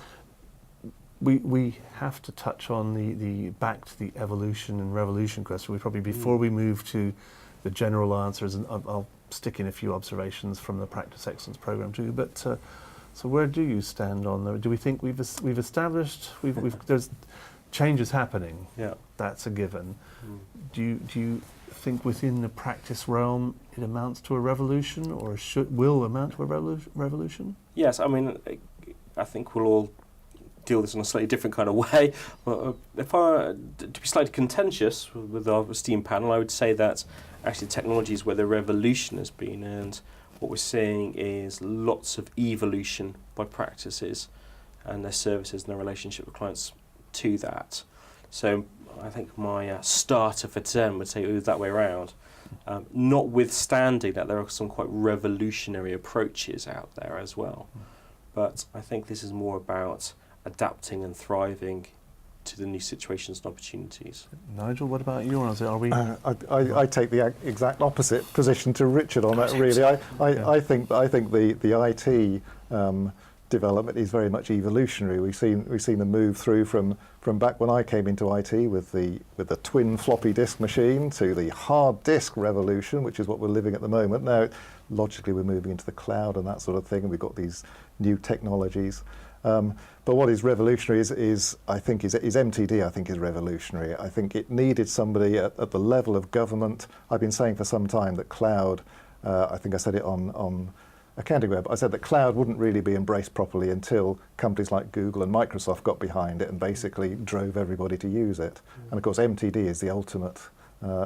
We have to touch on back to the evolution and revolution question. Before we move to the general answers, and I'll stick in a few observations from the Practice Excellence Programme too. But so where do you stand on the? Do we think we've established there's changes happening? Yeah, that's a given. Do you think within the practice realm it amounts to a revolution, or will amount to a revolution? Yes, I mean, I think we'll all deal this in a slightly different kind of way. But if to be slightly contentious with our esteemed panel, I would say that actually technology is where the revolution has been, and what we're seeing is lots of evolution by practices and their services and their relationship with clients to that. So I think my starter for 10 would say it was that way around. Notwithstanding that there are some quite revolutionary approaches out there as well. But I think this is more about adapting and thriving to the new situations and opportunities. Nigel, what about you? Are we? I take the exact opposite position to Richard on that. Really, I think the IT development is very much evolutionary. We've seen them move through from back when I came into IT with the twin floppy disk machine to the hard disk revolution, which is what we're living at the moment. Now, logically, we're moving into the cloud and that sort of thing, and we've got these new technologies. But what is revolutionary is MTD. I think is revolutionary. I think it needed somebody at the level of government. I've been saying for some time that cloud. I think I said it on AccountingWEB. I said that cloud wouldn't really be embraced properly until companies like Google and Microsoft got behind it and basically drove everybody to use it. And of course, MTD is the ultimate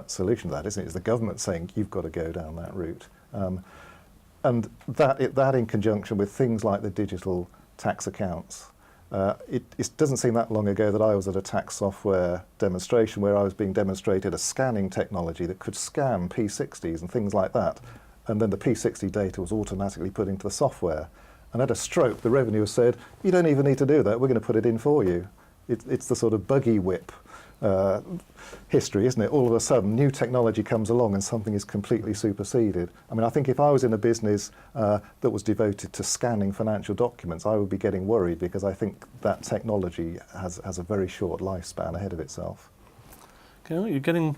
solution to that, isn't it? It's the government saying you've got to go down that route, and that in conjunction with things like the digital tax accounts It doesn't seem that long ago that I was at a tax software demonstration where I was being demonstrated a scanning technology that could scan P60s and things like that. And then the P60 data was automatically put into the software. And at a stroke, the revenue said, you don't even need to do that, we're going to put it in for you. It's the sort of buggy whip history, isn't it? All of a sudden, new technology comes along and something is completely superseded. I mean, I think if I was in a business that was devoted to scanning financial documents, I would be getting worried because I think that technology has a very short lifespan ahead of itself. Okay, well, you're getting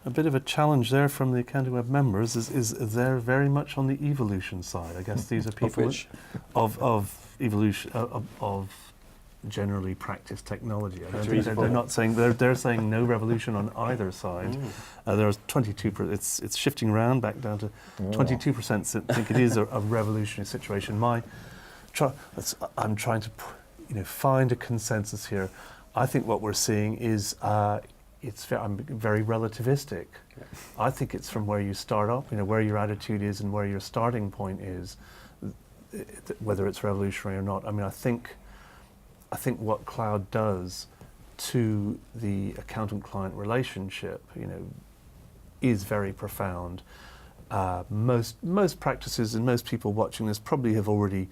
a bit of a challenge there from the AccountingWEB members. Is they're very much on the evolution side. I guess these are people of evolution of generally practice technology. I don't think they're not saying they're saying no revolution on either side. There's 22%. It's shifting around back down to 22%. Think it is a revolutionary situation. I'm trying to find a consensus here. I think what we're seeing is I'm very relativistic. Yeah. I think it's from where you start up, where your attitude is and where your starting point is, whether it's revolutionary or not. I mean, I think what cloud does to the accountant-client relationship, is very profound. Most practices and most people watching this probably have already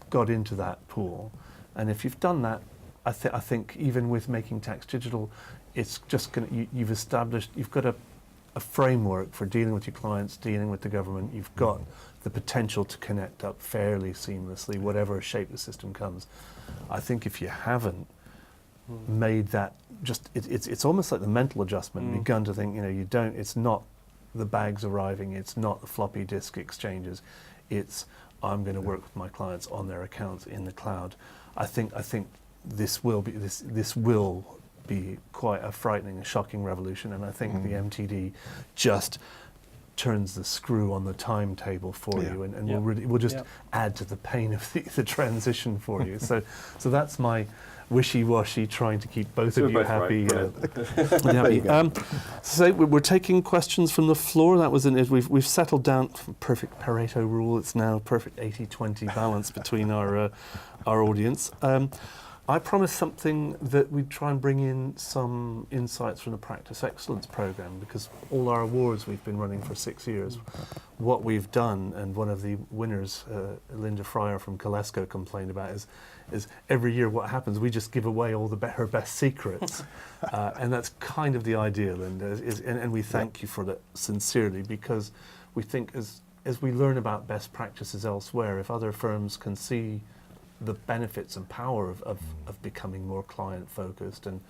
got into that pool, and if you've done that, I think even with making tax digital, it's just you've got a framework for dealing with your clients, dealing with the government. You've got the potential to connect up fairly seamlessly, whatever shape the system comes. I think if you haven't made that, it's almost like the mental adjustment. Begun to think, you don't. It's not the bags arriving. It's not the floppy disk exchanges. It's I'm going to work with my clients on their accounts in the cloud. I think this will be quite a frightening and shocking revolution, and I think the MTD just turns the screw on the timetable for you, and we'll just add to the pain of the transition for you. So that's my wishy-washy, trying to keep both of you happy. So we're taking questions from the floor. That was we've settled down perfect Pareto Rule. It's now perfect 80-20 balance between our audience. I promised something that we'd try and bring in some insights from the Practice Excellence Programme, because all our awards we've been running for 6 years, what we've done, and one of the winners, Linda Fryer from Colesko, complained about is every year what happens, we just give away all her best secrets. And that's kind of the idea, Linda, and we thank you for that sincerely, because we think as we learn about best practices elsewhere, if other firms can see the benefits and power of becoming more client-focused and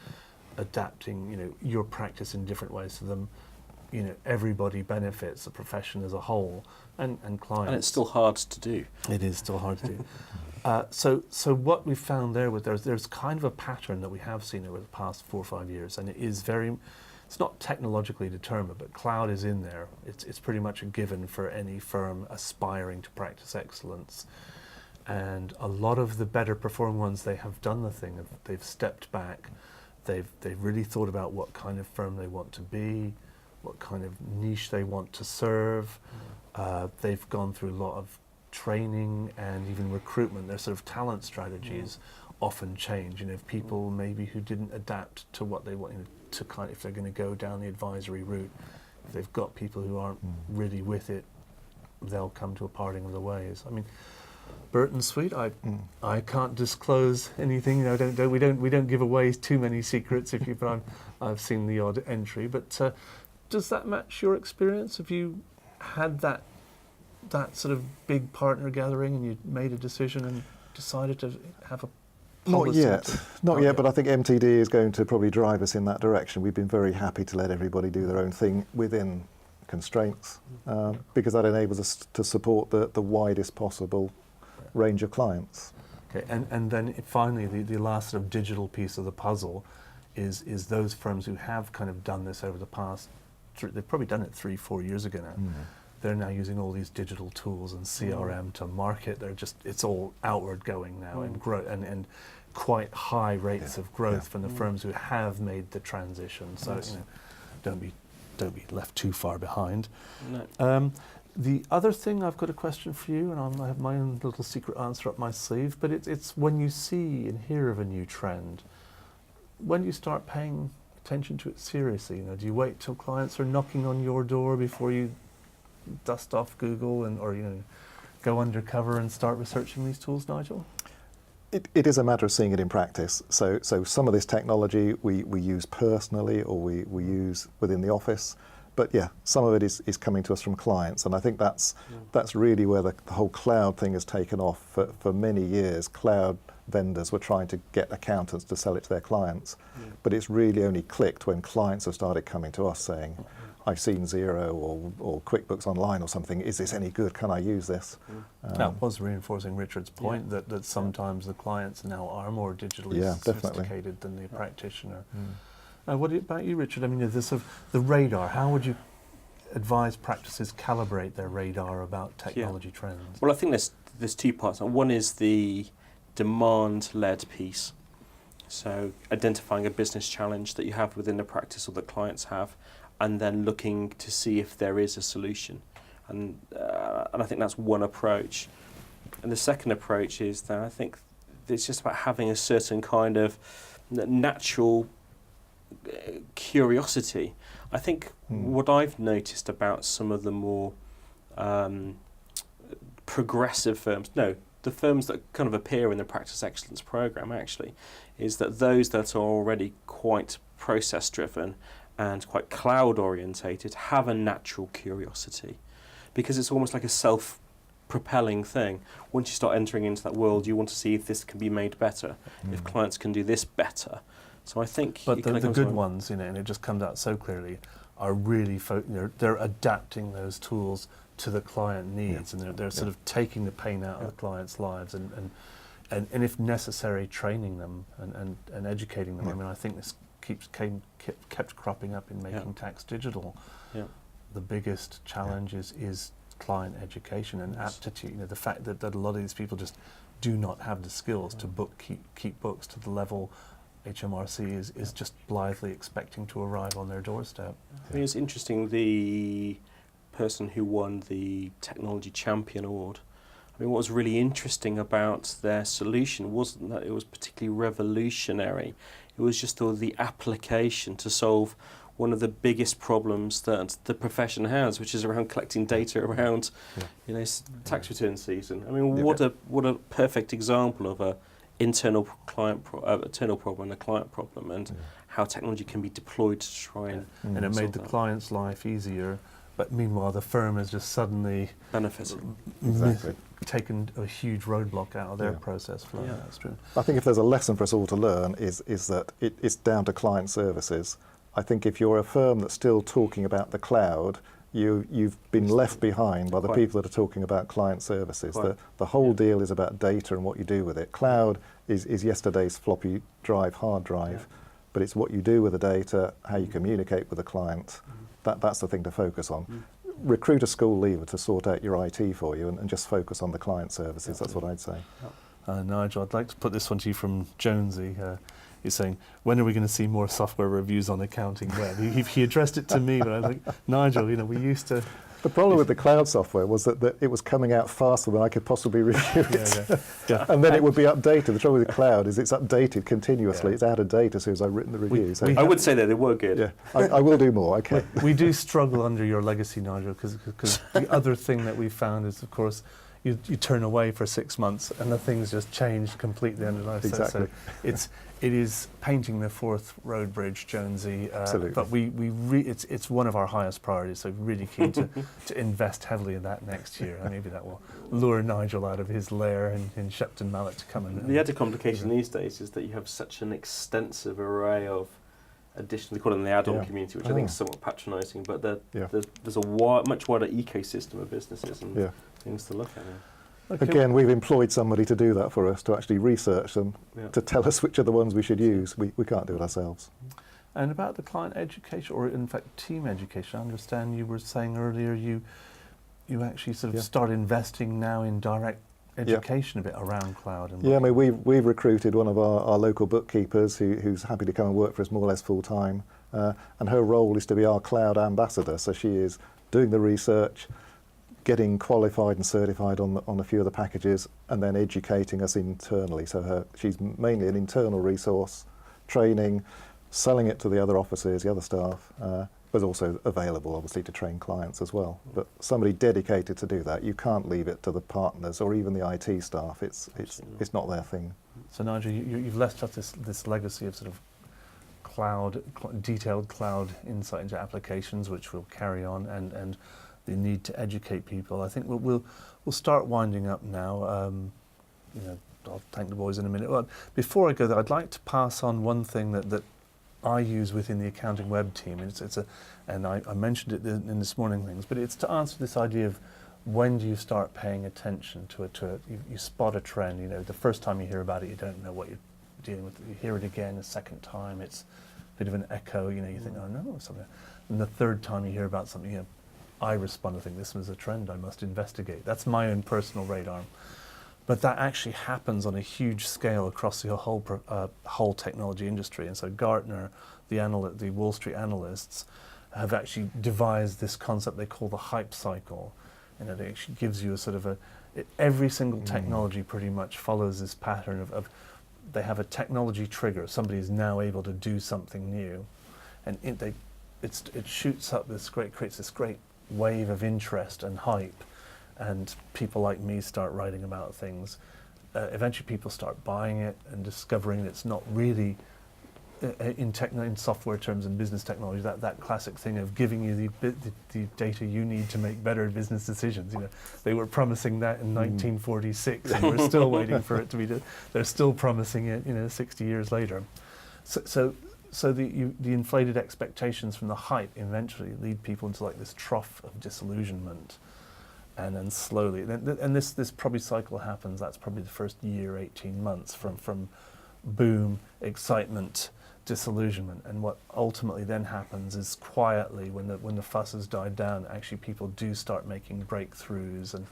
adapting, your practice in different ways to them, everybody benefits, the profession as a whole, and clients. And it's still hard to do. It is still hard to do. So what we found there's kind of a pattern that we have seen over the past 4 or 5 years, and it's not technologically determined, but cloud is in there. It's pretty much a given for any firm aspiring to practice excellence. And a lot of the better performing ones, they have done the thing. They've stepped back. They've really thought about what kind of firm they want to be, what kind of niche they want to serve. They've gone through a lot of training and even recruitment. Their sort of talent strategies often change. If people maybe who didn't adapt to what they want to if they're going to go down the advisory route, if they've got people who aren't really with it, they'll come to a parting of the ways. I mean, Burton Sweet, I can't disclose anything. We don't give away too many secrets. But I've seen the odd entry. But does that match your experience? Have you had that sort of big partner gathering, and you made a decision and decided to have a policy? Not yet. But I think MTD is going to probably drive us in that direction. We've been very happy to let everybody do their own thing within constraints, because that enables us to support the widest possible range of clients. Okay, and then finally, the last sort of digital piece of the puzzle is those firms who have kind of done this over the past, they've probably done it 3-4 years ago now. They're now using all these digital tools and CRM to market. It's all outward going now, and grow and quite high rates of growth from the firms who have made the transition. So don't be left too far behind. No. The other thing, I've got a question for you, and I have my own little secret answer up my sleeve, but it's when you see and hear of a new trend, when do you start paying attention to it seriously? Do you wait till clients are knocking on your door before you dust off Google or go undercover and start researching these tools, Nigel? It is a matter of seeing it in practice. So some of this technology we use personally or we use within the office. But yeah, some of it is coming to us from clients, and I think that's really where the whole cloud thing has taken off. For many years, cloud vendors were trying to get accountants to sell it to their clients, but it's really only clicked when clients have started coming to us saying, I've seen Xero or QuickBooks Online or something, is this any good, can I use this? That was reinforcing Richard's point that sometimes the clients now are more digitally sophisticated than the practitioner. What about you, Richard? I mean, the radar, how would you advise practices calibrate their radar about technology trends? Well, I think there's two parts. One is the demand-led piece. So identifying a business challenge that you have within the practice or that clients have, and then looking to see if there is a solution. And I think that's one approach. And the second approach is that I think it's just about having a certain kind of natural curiosity. I think what I've noticed about some of the more progressive firms, the firms that kind of appear in the Practice Excellence Programme actually, is that those that are already quite process driven and quite cloud orientated have a natural curiosity, because it's almost like a self-propelling thing. Once you start entering into that world, you want to see if this can be made better, if clients can do this better. So I think, but the good ones, and it just comes out so clearly, are really they're adapting those tools to the client needs, and they're sort of taking the pain out of the clients' lives, and if necessary, training them and educating them. I mean, I think this kept cropping up in making tax digital. The biggest challenge is client education and aptitude. The fact that a lot of these people just do not have the skills to keep books to the level HMRC is just blithely expecting to arrive on their doorstep. I mean, it's interesting, the person who won the Technology Champion Award, I mean, what was really interesting about their solution wasn't that it was particularly revolutionary. It was just the application to solve one of the biggest problems that the profession has, which is around collecting data around tax return season. I mean, what a perfect example of a internal problem and a client problem, and how technology can be deployed to try and it made the client's life easier, but meanwhile the firm has just suddenly benefited, taken a huge roadblock out of their process flow. That's true. I think if there's a lesson for us all to learn is that it's down to client services. I think if you're a firm that's still talking about the cloud, you've been left behind by the people that are talking about client services. The whole deal is about data and what you do with it. Cloud is yesterday's floppy drive, hard drive, but it's what you do with the data, how you communicate with the client. That's the thing to focus on. Recruit a school leaver to sort out your IT for you and just focus on the client services. That's what I'd say. Nigel, I'd like to put this one to you from Jonesy. He's saying, when are we going to see more software reviews on AccountingWEB? He addressed it to me, but I was like, Nigel, we used to... The problem with the cloud software was that it was coming out faster than I could possibly review it. And then it would be updated. The trouble with the cloud is it's updated continuously. It's out of date as soon as I've written the review. I would say that they were good. Yeah, I will do more, okay. We do struggle under your legacy, Nigel, because the other thing that we found is, of course, you turn away for 6 months and the things just changed completely under life. Exactly. So it is painting the Forth Road Bridge, Jonesy. Absolutely. But it's one of our highest priorities. So really keen to invest heavily in that next year. And maybe that will lure Nigel out of his lair in Shepton Mallet to come in. The added complication these days is that you have such an extensive array of additional, they call it in the add-on community, which I think is somewhat patronising, but there's a much wider ecosystem of businesses and things to look at. Okay. Again, we've employed somebody to do that for us, to actually research them, to tell us which are the ones we should use. We can't do it ourselves. And about the client education, or in fact team education, I understand you were saying earlier you actually sort of start investing now in direct education a bit around cloud. And I mean, we've recruited one of our local bookkeepers who's happy to come and work for us more or less full time, and her role is to be our cloud ambassador. So she is doing the research, getting qualified and certified on a few of the packages, and then educating us internally. So she's mainly an internal resource, training, selling it to the other offices, the other staff, but also available obviously to train clients as well. But somebody dedicated to do that, you can't leave it to the partners or even the IT staff. It's not their thing. So Nigel, you've left us this legacy of sort of detailed cloud insight into applications, which we'll carry on, and the need to educate people. I think we'll start winding up now. I'll thank the boys in a minute. Well, before I go there, I'd like to pass on one thing that I use within the AccountingWEB team. And I mentioned it in this morning things, but it's to answer this idea of when do you start paying attention to it. You spot a trend. The first time you hear about it, you don't know what you're dealing with. You hear it again a second time, it's a bit of an echo. You think, oh no, something. And the third time you hear about something, I respond to think this was a trend I must investigate. That's my own personal radar. But that actually happens on a huge scale across the whole technology industry. And so Gartner, the Wall Street analysts, have actually devised this concept they call the hype cycle. It actually gives you a sort of every single technology pretty much follows this pattern of they have a technology trigger. Somebody is now able to do something new, and it shoots up creates this great wave of interest and hype. And people like me start writing about things. Eventually people start buying it and discovering it's not really, in software terms and business technology, that classic thing of giving you the data you need to make better business decisions. They were promising that in 1946 and we're still waiting for it to be done. They're still promising it 60 years later. So the inflated expectations from the hype eventually lead people into like this trough of disillusionment. And then slowly, and this probably cycle happens. That's probably the first year, 18 months from boom, excitement, disillusionment. And what ultimately then happens is quietly, when the fuss has died down, actually people do start making breakthroughs and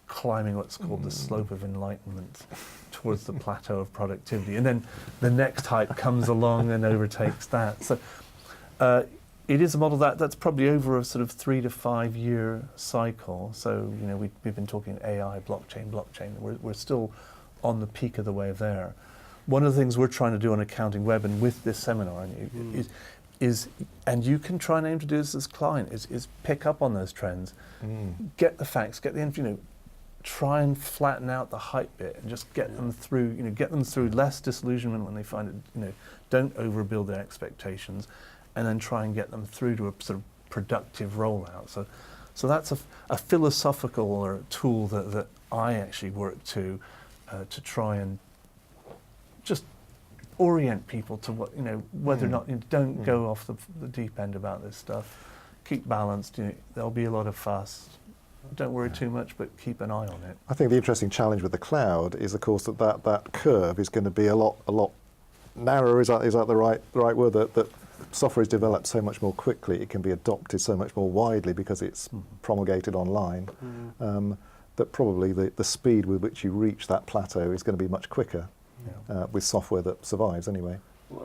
climbing what's called the slope of enlightenment towards the plateau of productivity. And then the next hype comes along and overtakes that. So. It is a model that's probably over a sort of 3 to 5 year cycle. So we've been talking AI, blockchain. We're still on the peak of the wave there. One of the things we're trying to do on AccountingWEB and with this seminar is and you can try and aim to do this as a client is pick up on those trends, get the facts, get the try and flatten out the hype bit and just get them through. Get them through less disillusionment when they find it. Don't overbuild their expectations. And then try and get them through to a sort of productive rollout. So that's a philosophical or a tool that I actually work to try and just orient people to what whether or not don't go off the deep end about this stuff. Keep balanced. There'll be a lot of fuss. Don't worry too much, but keep an eye on it. I think the interesting challenge with the cloud is, of course, that curve is going to be a lot narrower. Is that the right word? That software is developed so much more quickly, it can be adopted so much more widely because it's promulgated online, that probably the speed with which you reach that plateau is going to be much quicker with software that survives anyway.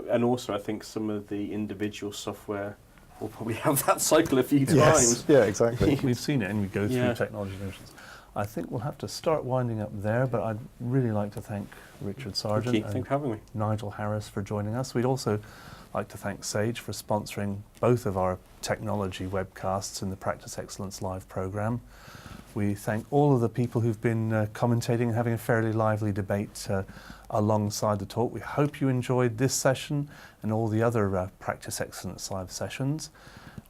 And also I think some of the individual software will probably have that cycle a few times. Yeah, exactly. We've seen it and we go through technology versions. I think we'll have to start winding up there, but I'd really like to thank Richard Sargent and Thanks for having me. Nigel Harris for joining us. We'd also like to thank Sage for sponsoring both of our technology webcasts in the Practice Excellence Live programme. We thank all of the people who've been commentating and having a fairly lively debate alongside the talk. We hope you enjoyed this session and all the other Practice Excellence Live sessions.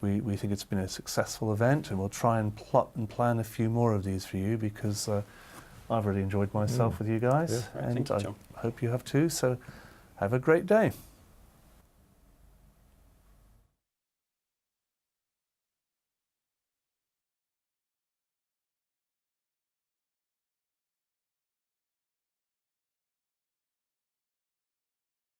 We think it's been a successful event, and we'll try and plot and plan a few more of these for you because I've really enjoyed myself with you guys, and I hope you have too. So have a great day.